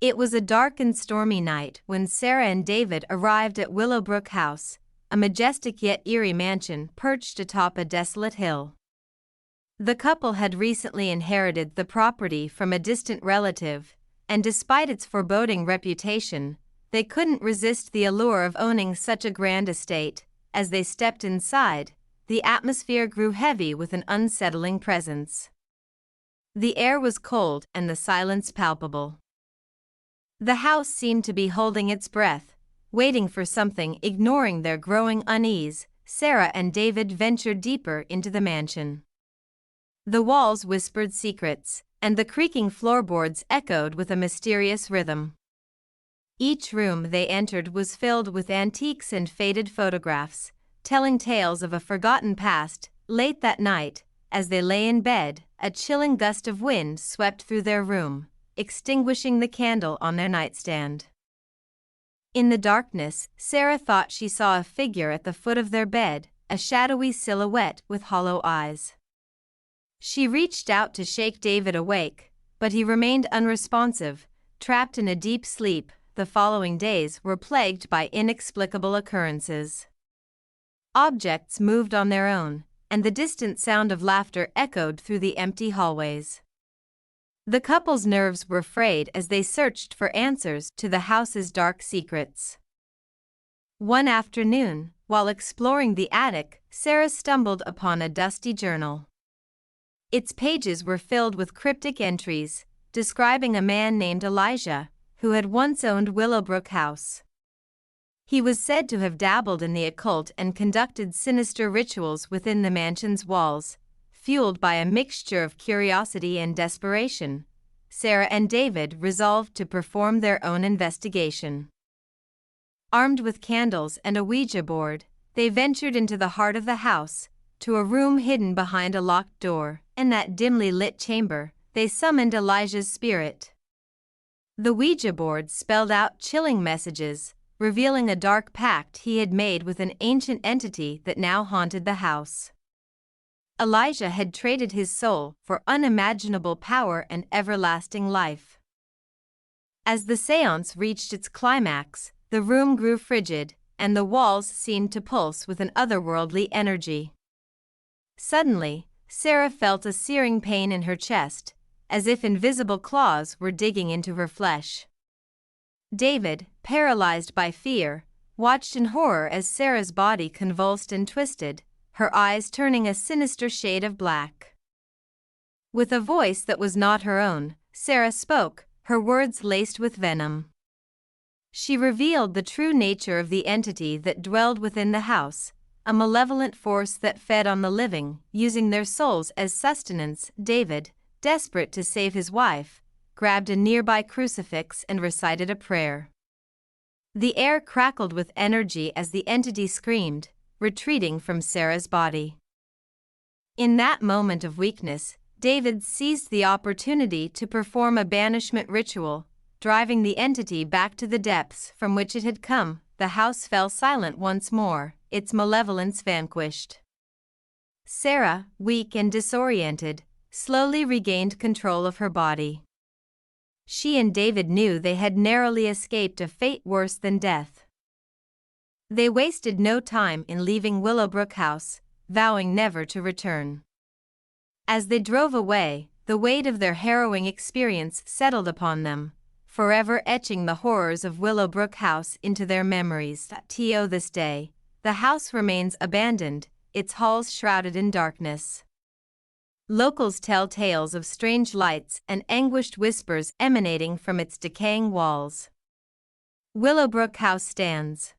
It was a dark and stormy night when Sarah and David arrived at Willowbrook House, a majestic yet eerie mansion perched atop a desolate hill. The couple had recently inherited the property from a distant relative, and despite its foreboding reputation, they couldn't resist the allure of owning such a grand estate. As they stepped inside, the atmosphere grew heavy with an unsettling presence. The air was cold and the silence palpable. The house seemed to be holding its breath, waiting for something. Ignoring their growing unease, Sarah and David ventured deeper into the mansion. The walls whispered secrets, and the creaking floorboards echoed with a mysterious rhythm. Each room they entered was filled with antiques and faded photographs, telling tales of a forgotten past. Late that night, as they lay in bed, a chilling gust of wind swept through their room, extinguishing the candle on their nightstand. In the darkness, Sarah thought she saw a figure at the foot of their bed, a shadowy silhouette with hollow eyes. She reached out to shake David awake, but he remained unresponsive, trapped in a deep sleep. The following days were plagued by inexplicable occurrences. Objects moved on their own, and the distant sound of laughter echoed through the empty hallways. The couple's nerves were frayed as they searched for answers to the house's dark secrets. One afternoon, while exploring the attic, Sarah stumbled upon a dusty journal. Its pages were filled with cryptic entries, describing a man named Elijah, who had once owned Willowbrook House. He was said to have dabbled in the occult and conducted sinister rituals within the mansion's walls. Fueled by a mixture of curiosity and desperation, Sarah and David resolved to perform their own investigation. Armed with candles and a Ouija board, they ventured into the heart of the house, to a room hidden behind a locked door. In that dimly lit chamber, they summoned Elijah's spirit. The Ouija board spelled out chilling messages, revealing a dark pact he had made with an ancient entity that now haunted the house. Elijah had traded his soul for unimaginable power and everlasting life. As the séance reached its climax, the room grew frigid, and the walls seemed to pulse with an otherworldly energy. Suddenly, Sarah felt a searing pain in her chest, as if invisible claws were digging into her flesh. David, paralyzed by fear, watched in horror as Sarah's body convulsed and twisted, her eyes turning a sinister shade of black. With a voice that was not her own, Sarah spoke, her words laced with venom. She revealed the true nature of the entity that dwelled within the house, a malevolent force that fed on the living, using their souls as sustenance. David, desperate to save his wife, grabbed a nearby crucifix and recited a prayer. The air crackled with energy as the entity screamed, retreating from Sarah's body. In that moment of weakness, David seized the opportunity to perform a banishment ritual, driving the entity back to the depths from which it had come. The house fell silent once more, its malevolence vanquished. Sarah, weak and disoriented, slowly regained control of her body. She and David knew they had narrowly escaped a fate worse than death. They wasted no time in leaving Willowbrook House, vowing never to return. As they drove away, the weight of their harrowing experience settled upon them, forever etching the horrors of Willowbrook House into their memories. To this day, the house remains abandoned, its halls shrouded in darkness. Locals tell tales of strange lights and anguished whispers emanating from its decaying walls. Willowbrook House stands